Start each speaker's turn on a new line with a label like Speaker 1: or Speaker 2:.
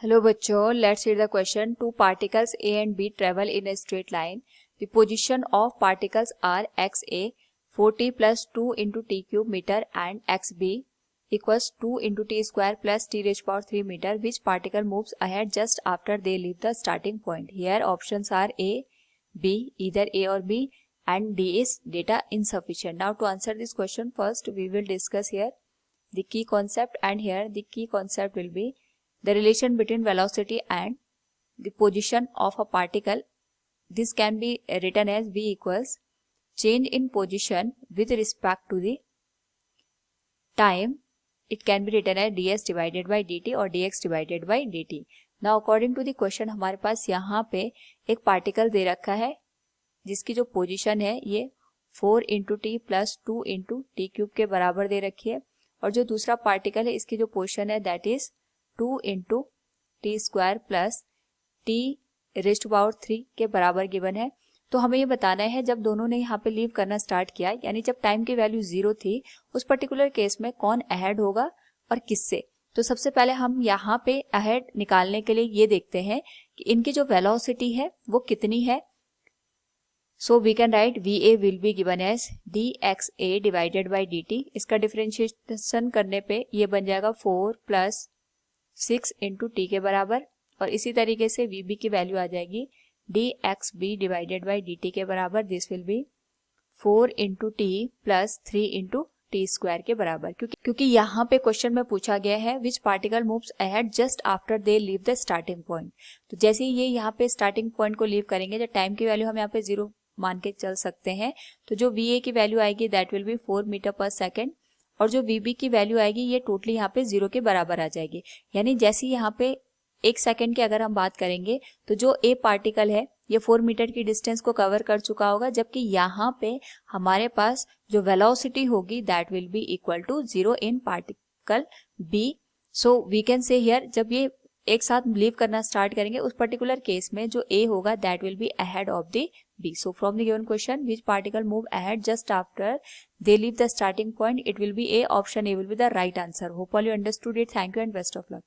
Speaker 1: Hello बच्चों, let's read the question. Two particles A and B travel in a straight line. The position of particles are X A 40 plus 2 into T cube metre and X B equals 2 into T square plus T raise power 3 metre. Which particle moves ahead just after they leave the starting point. Here options are A, B, either A or B, and D is data insufficient. Now to answer this question, first we will discuss here the key concept, and here the key concept will be the relation between velocity and the position of a particle. This can be written as V equals change in position with respect to the time. It can be written as ds divided by dt or dx divided by dt. Now according to the question हमारे पास यहाँ पे एक particle दे रखा है जिसकी जो position है ये 4 into T plus 2 into T cube के बराबर दे रखी है, और जो दूसरा पार्टिकल है इसकी जो पोजीशन है that is 2 into T square plus T raised to power 3 के बराबर गिवन है. तो हमें ये बताना है जब दोनों ने यहाँ पे लीव करना स्टार्ट किया, यानी जब टाइम की वैल्यू 0 थी, उस पर्टिकुलर केस में कौन अहेड होगा और किससे. तो सबसे पहले हम यहाँ पे अहेड निकालने के लिए ये देखते हैं कि इनकी जो वेलोसिटी है वो कितनी है. So we can write VA will be given as dxa divided by dt. इसका डिफरेंशिएशन करने पे ये बन जाएगा 4 प्लस 6 इंटू टी के बराबर, और इसी तरीके से VB की वैल्यू आ जाएगी dxb डिवाइडेड बाई dt के बराबर. This will be 4 into T plus 3 into T square के बराबर. क्योंकि यहाँ पे क्वेश्चन में पूछा गया है विच particle moves ahead just after they leave the starting point. तो जैसे ही ये यहाँ पे स्टार्टिंग पॉइंट को लीव करेंगे, जब टाइम की वैल्यू हम यहाँ पे 0 मान के चल सकते हैं, तो जो VA की वैल्यू आएगी दैट विल बी 4 मीटर पर सेकेंड, और जो VB की वैल्यू आएगी ये टोटली यहाँ पे 0 के बराबर आ जाएगी. यानी जैसे यहाँ पे 1 सेकेंड की अगर हम बात करेंगे तो जो A पार्टिकल है ये 4 मीटर की डिस्टेंस को कवर कर चुका होगा, जबकि यहाँ पे हमारे पास जो वेलोसिटी होगी that will be equal to 0 in particle B. So we can say here जब ये एक साथ लीव करना स्टार्ट करेंगे उस पर्टिकुलर केस में जो A होगा that will be ahead of the B. So from the given question, which particle move ahead just after they leave the starting point? It will be A. Option A will be the right answer. Hope all you understood it. Thank you and best of luck.